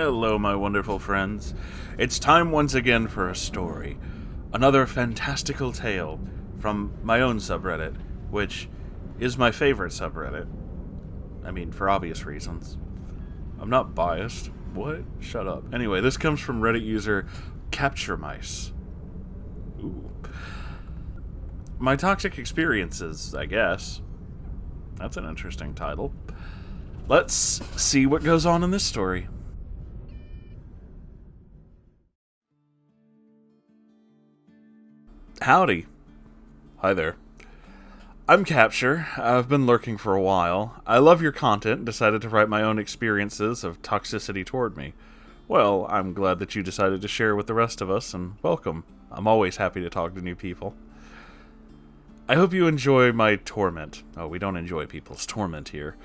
Hello, my wonderful friends. It's time once again for a story. Another fantastical tale from my own subreddit, which is my favorite subreddit. I mean, for obvious reasons. I'm not biased. What? Shut up. Anyway, this comes from Reddit user Capture Mice. Ooh. My toxic experiences, I guess. That's an interesting title. Let's see what goes on in this story. Howdy. Hi there. I'm Capture. I've been lurking for a while. I love your content and decided to write my own experiences of toxicity toward me. Well, I'm glad that you decided to share with the rest of us, and welcome. I'm always happy to talk to new people. I hope you enjoy my torment. Oh, we don't enjoy people's torment here.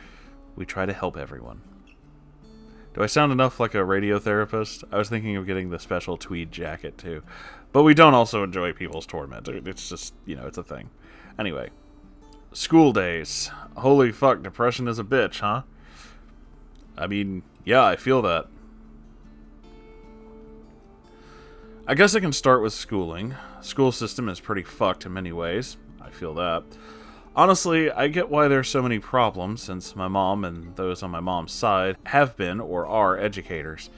We try to help everyone. Do I sound enough like a radio therapist? I was thinking of getting the special tweed jacket, too. But we don't also enjoy people's torment. It's just, it's a thing. Anyway. School days. Holy fuck, depression is a bitch, huh? I mean, yeah, I feel that. I guess I can start with schooling. School system is pretty fucked in many ways. I feel that. Honestly, I get why there's so many problems, since my mom and those on my mom's side have been or are educators.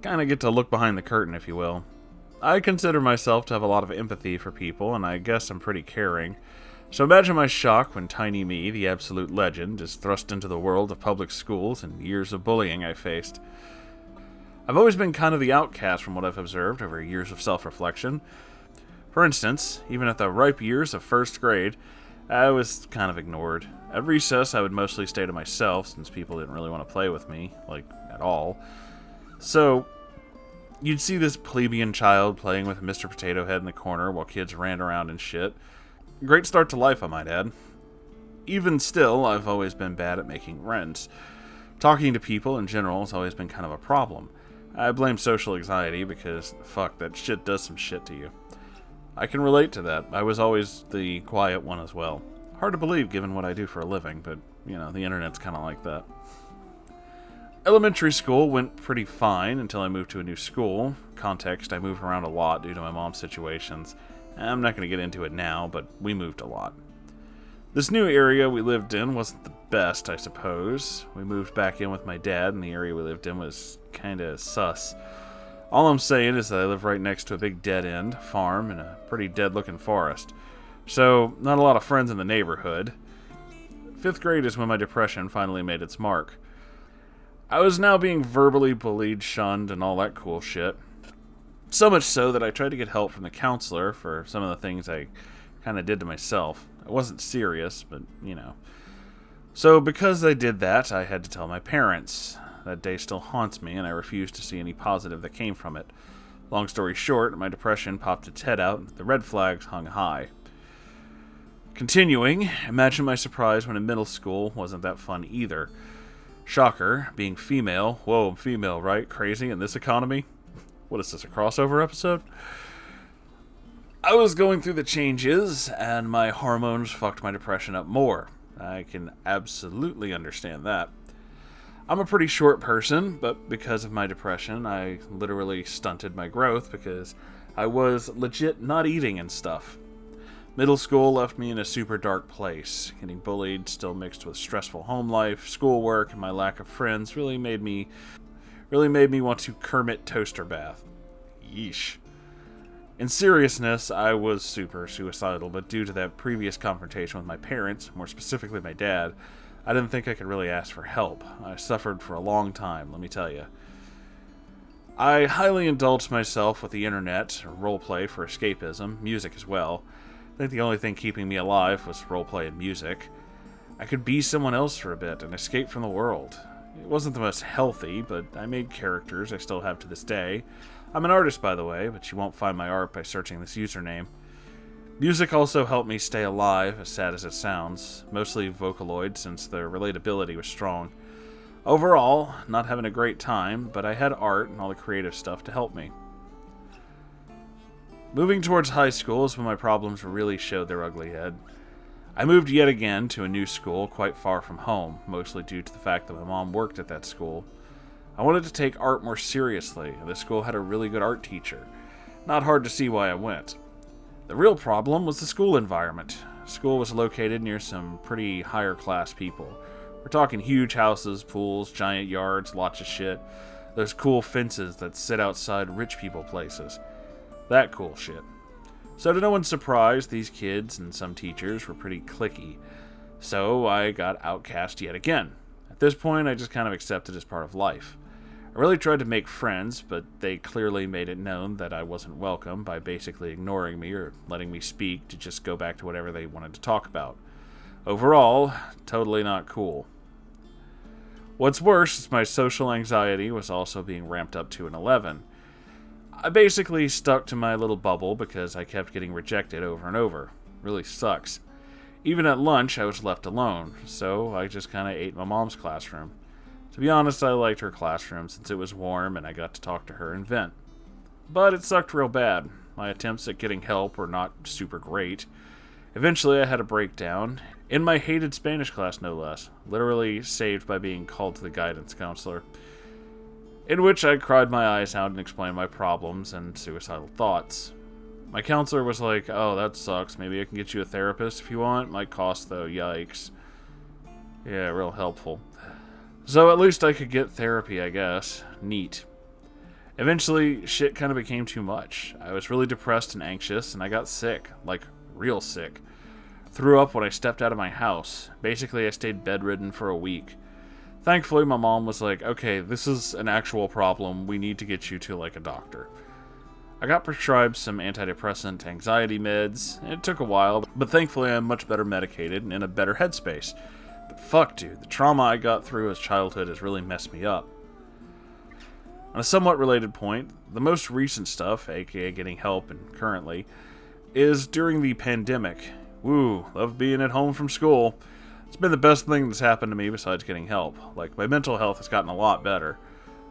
Kinda get to look behind the curtain, if you will. I consider myself to have a lot of empathy for people, and I guess I'm pretty caring. So imagine my shock when tiny me, the absolute legend, is thrust into the world of public schools and years of bullying I faced. I've always been kind of the outcast from what I've observed over years of self-reflection. For instance, even at the ripe years of first grade, I was kind of ignored. At recess, I would mostly stay to myself since people didn't really want to play with me, at all. So, you'd see this plebeian child playing with Mr. Potato Head in the corner while kids ran around and shit. Great start to life, I might add. Even still, I've always been bad at making friends. Talking to people in general has always been kind of a problem. I blame social anxiety because, fuck, that shit does some shit to you. I can relate to that. I was always the quiet one as well. Hard to believe given what I do for a living, but, the internet's kind of like that. Elementary school went pretty fine until I moved to a new school. Context, I moved around a lot due to my mom's situations. I'm not going to get into it now, but we moved a lot. This new area we lived in wasn't the best, I suppose. We moved back in with my dad, and the area we lived in was kinda sus. All I'm saying is that I live right next to a big dead-end farm and a pretty dead-looking forest. So, not a lot of friends in the neighborhood. 5th grade is when my depression finally made its mark. I was now being verbally bullied, shunned, and all that cool shit. So much so that I tried to get help from the counselor for some of the things I kinda did to myself. It wasn't serious, but, So, because I did that, I had to tell my parents. That day still haunts me, and I refuse to see any positive that came from it. Long story short, my depression popped its head out, and the red flags hung high. Continuing, imagine my surprise when in middle school wasn't that fun either. Shocker, being female. Whoa, I'm female, right? Crazy in this economy? What is this, a crossover episode? I was going through the changes, and my hormones fucked my depression up more. I can absolutely understand that. I'm a pretty short person, but because of my depression, I literally stunted my growth because I was legit not eating and stuff. Middle school left me in a super dark place. Getting bullied, still mixed with stressful home life, schoolwork, and my lack of friends really made me want to Kermit toaster bath. Yeesh. In seriousness, I was super suicidal, but due to that previous confrontation with my parents, more specifically my dad, I didn't think I could really ask for help. I suffered for a long time, let me tell you. I highly indulged myself with the internet, roleplay for escapism, music as well. I think the only thing keeping me alive was roleplay and music. I could be someone else for a bit and escape from the world. It wasn't the most healthy, but I made characters I still have to this day. I'm an artist, by the way, but you won't find my art by searching this username. Music also helped me stay alive, as sad as it sounds, mostly Vocaloid since the relatability was strong. Overall, not having a great time, but I had art and all the creative stuff to help me. Moving towards high school is when my problems really showed their ugly head. I moved yet again to a new school quite far from home, mostly due to the fact that my mom worked at that school. I wanted to take art more seriously, and the school had a really good art teacher. Not hard to see why I went. The real problem was the school environment. School was located near some pretty higher class people. We're talking huge houses, pools, giant yards, lots of shit. Those cool fences that sit outside rich people places. That cool shit. So to no one's surprise, these kids and some teachers were pretty cliquey. So I got outcast yet again. At this point, I just kind of accepted as part of life. I really tried to make friends, but they clearly made it known that I wasn't welcome by basically ignoring me or letting me speak to just go back to whatever they wanted to talk about. Overall, totally not cool. What's worse is my social anxiety was also being ramped up to an 11. I basically stuck to my little bubble because I kept getting rejected over and over. Really sucks. Even at lunch, I was left alone, so I just kind of ate my mom's classroom. To be honest, I liked her classroom since it was warm and I got to talk to her and vent. But it sucked real bad. My attempts at getting help were not super great. Eventually, I had a breakdown, in my hated Spanish class no less, literally saved by being called to the guidance counselor, in which I cried my eyes out and explained my problems and suicidal thoughts. My counselor was like, "Oh, that sucks. Maybe I can get you a therapist if you want. Might cost though, yikes." Yeah, real helpful. So at least I could get therapy, I guess. Neat. Eventually, shit kind of became too much. I was really depressed and anxious, and I got sick. Like, real sick. Threw up when I stepped out of my house. Basically, I stayed bedridden for a week. Thankfully, my mom was like, "Okay, this is an actual problem. We need to get you to, like, a doctor." I got prescribed some antidepressant anxiety meds. It took a while, but thankfully I'm much better medicated and in a better headspace. But fuck, dude, the trauma I got through as childhood has really messed me up. On a somewhat related point, the most recent stuff, aka getting help and currently, is during the pandemic. Woo, love being at home from school. It's been the best thing that's happened to me besides getting help. Like, my mental health has gotten a lot better.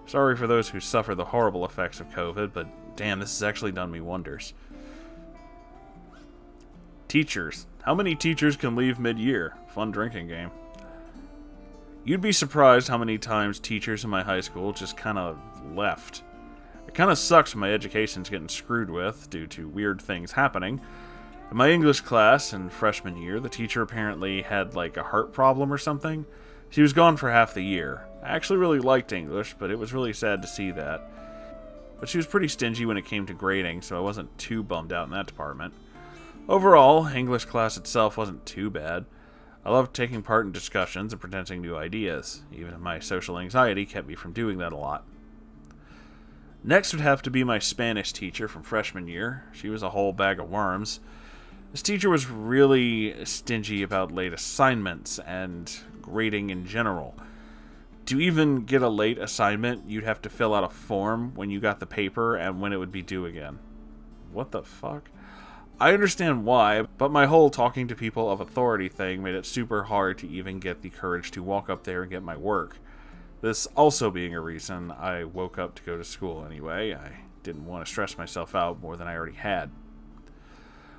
Sorry for those who suffer the horrible effects of COVID, but damn, this has actually done me wonders. Teachers. How many teachers can leave mid-year? Fun drinking game. You'd be surprised how many times teachers in my high school just kind of left. It kind of sucks when my education's getting screwed with due to weird things happening. In my English class in freshman year, the teacher apparently had like a heart problem or something. She was gone for half the year. I actually really liked English, but it was really sad to see that. But she was pretty stingy when it came to grading, so I wasn't too bummed out in that department. Overall, English class itself wasn't too bad. I loved taking part in discussions and presenting new ideas, even if my social anxiety kept me from doing that a lot. Next would have to be my Spanish teacher from freshman year. She was a whole bag of worms. This teacher was really stingy about late assignments and grading in general. To even get a late assignment, you'd have to fill out a form when you got the paper and when it would be due again. What the fuck? I understand why, but my whole talking to people of authority thing made it super hard to even get the courage to walk up there and get my work. This also being a reason I woke up to go to school anyway. I didn't want to stress myself out more than I already had.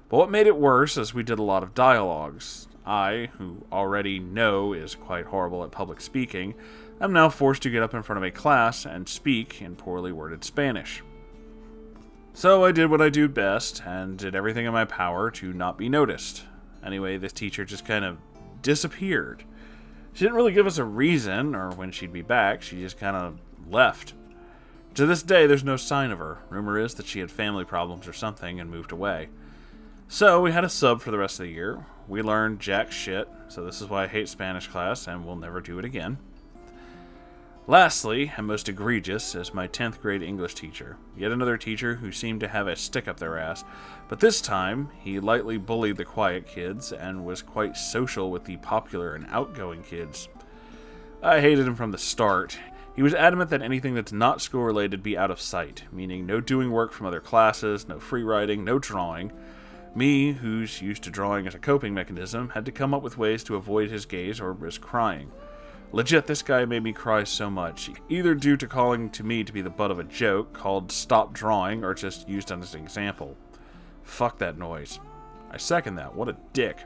But what made it worse is we did a lot of dialogues. I, who already know is quite horrible at public speaking, am now forced to get up in front of a class and speak in poorly worded Spanish. So I did what I do best, and did everything in my power to not be noticed. Anyway, this teacher just kind of disappeared. She didn't really give us a reason, or when she'd be back, she just kind of left. To this day, there's no sign of her. Rumor is that she had family problems or something and moved away. So we had a sub for the rest of the year. We learned jack shit, so this is why I hate Spanish class and will never do it again. Lastly, and most egregious, is my 10th grade English teacher. Yet another teacher who seemed to have a stick up their ass, but this time he lightly bullied the quiet kids and was quite social with the popular and outgoing kids. I hated him from the start. He was adamant that anything that's not school related be out of sight, meaning no doing work from other classes, no free writing, no drawing. Me, who's used to drawing as a coping mechanism, had to come up with ways to avoid his gaze or risk crying. Legit, this guy made me cry so much, either due to calling to me to be the butt of a joke called "stop drawing" or just used as an example. Fuck that noise. I second that, what a dick.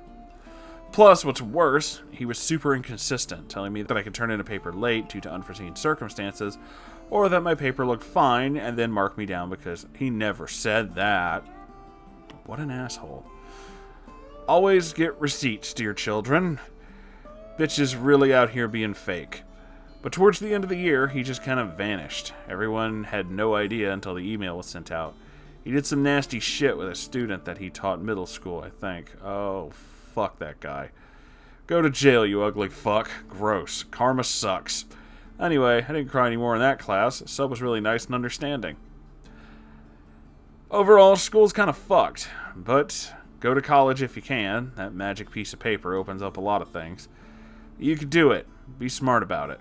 Plus, what's worse, he was super inconsistent, telling me that I could turn in a paper late due to unforeseen circumstances, or that my paper looked fine and then mark me down because he never said that. What an asshole. Always get receipts, dear children. Bitch is really out here being fake. But towards the end of the year, he just kind of vanished. Everyone had no idea until the email was sent out. He did some nasty shit with a student that he taught middle school, I think. Oh, fuck that guy. Go to jail, you ugly fuck. Gross. Karma sucks. Anyway, I didn't cry anymore in that class. Sub was really nice and understanding. Overall, school's kind of fucked. But go to college if you can. That magic piece of paper opens up a lot of things. You could do it. Be smart about it.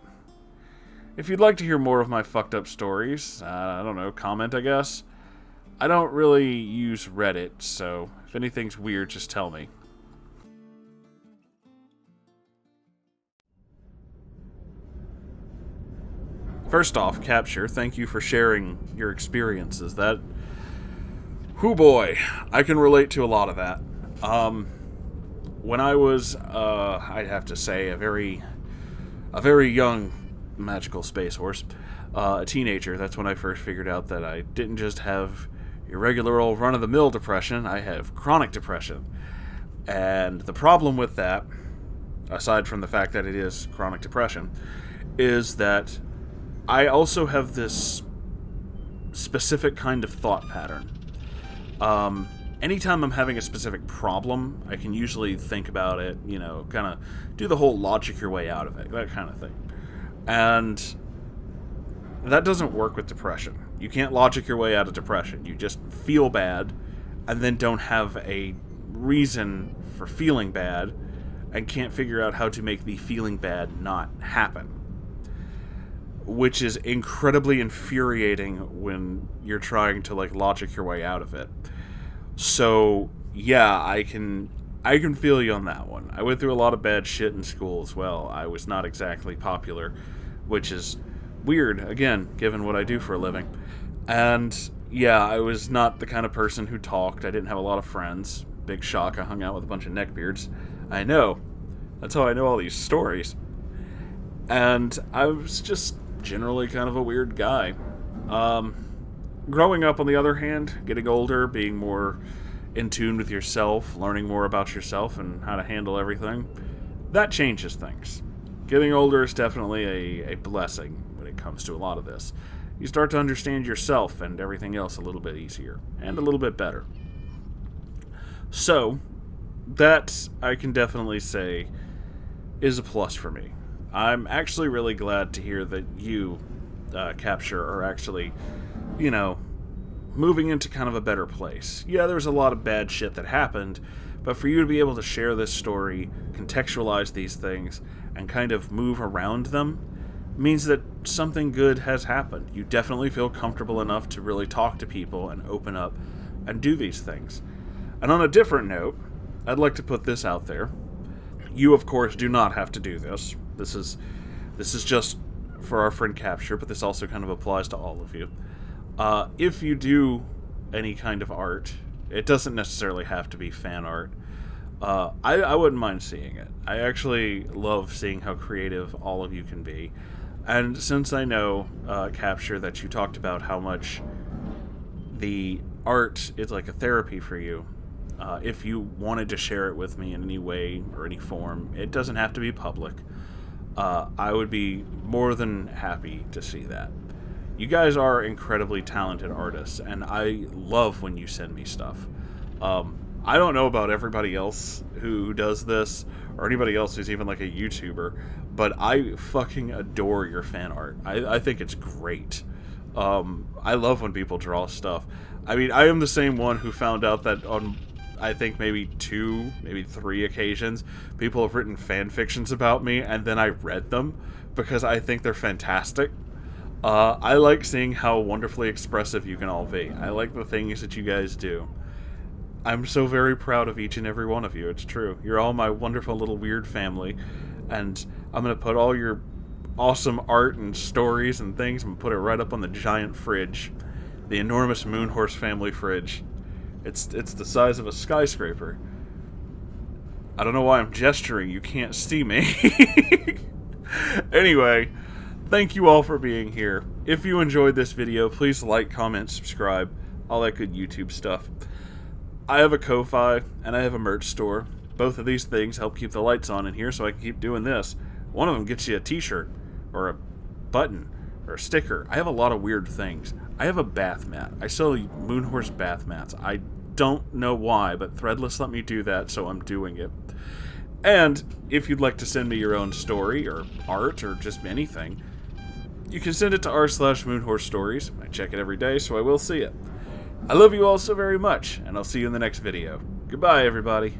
If you'd like to hear more of my fucked up stories, I don't know, comment, I guess. I don't really use Reddit, so if anything's weird, just tell me. First off, Capture, thank you for sharing your experiences. Hoo boy, I can relate to a lot of that. When I was, I'd have to say, a very young magical space horse, a teenager, that's when I first figured out that I didn't just have your regular old run-of-the-mill depression, I have chronic depression. And the problem with that, aside from the fact that it is chronic depression, is that I also have this specific kind of thought pattern. Anytime I'm having a specific problem, I can usually think about it, kind of do the whole logic your way out of it, that kind of thing. And that doesn't work with depression. You can't logic your way out of depression. You just feel bad and then don't have a reason for feeling bad and can't figure out how to make the feeling bad not happen. Which is incredibly infuriating when you're trying to logic your way out of it. So, yeah, I can feel you on that one. I went through a lot of bad shit in school as well. I was not exactly popular, which is weird, again, given what I do for a living. And, yeah, I was not the kind of person who talked. I didn't have a lot of friends. Big shock, I hung out with a bunch of neckbeards. I know. That's how I know all these stories. And I was just generally kind of a weird guy. Growing up, on the other hand, getting older, being more in tune with yourself, learning more about yourself and how to handle everything, that changes things. Getting older is definitely a blessing when it comes to a lot of this. You start to understand yourself and everything else a little bit easier, and a little bit better. So, that, I can definitely say, is a plus for me. I'm actually really glad to hear that you, Capture, are actually, moving into kind of a better place. Yeah, there was a lot of bad shit that happened, but for you to be able to share this story, contextualize these things, and kind of move around them, means that something good has happened. You definitely feel comfortable enough to really talk to people and open up and do these things. And on a different note, I'd like to put this out there. You, of course, do not have to do this. This is just for our friend Capture, but this also kind of applies to all of you. If you do any kind of art, it doesn't necessarily have to be fan art. I wouldn't mind seeing it. I actually love seeing how creative all of you can be. And since I know, Capture, that you talked about how much the art is like a therapy for you, if you wanted to share it with me in any way or any form, it doesn't have to be public. I would be more than happy to see that. You guys are incredibly talented artists, and I love when you send me stuff. I don't know about everybody else who does this, or anybody else who's even like a YouTuber, but I fucking adore your fan art. I think it's great. I love when people draw stuff. I mean, I am the same one who found out that on, I think maybe 2, maybe 3 occasions, people have written fan fictions about me, and then I read them, because I think they're fantastic. I like seeing how wonderfully expressive you can all be. I like the things that you guys do. I'm so very proud of each and every one of you, it's true. You're all my wonderful little weird family, and I'm going to put all your awesome art and stories and things, and put it right up on the giant fridge. The enormous Moonhorse family fridge. It's the size of a skyscraper. I don't know why I'm gesturing, you can't see me. Anyway, thank you all for being here. If you enjoyed this video, please like, comment, subscribe, all that good YouTube stuff. I have a Ko-Fi, and I have a merch store. Both of these things help keep the lights on in here so I can keep doing this. One of them gets you a t-shirt, or a button, or a sticker. I have a lot of weird things. I have a bath mat. I sell Moonhorse bath mats. I don't know why, but Threadless let me do that, so I'm doing it. And if you'd like to send me your own story, or art, or just anything, you can send it to r/Moonhorse Stories. I check it every day, so I will see it. I love you all so very much, and I'll see you in the next video. Goodbye, everybody.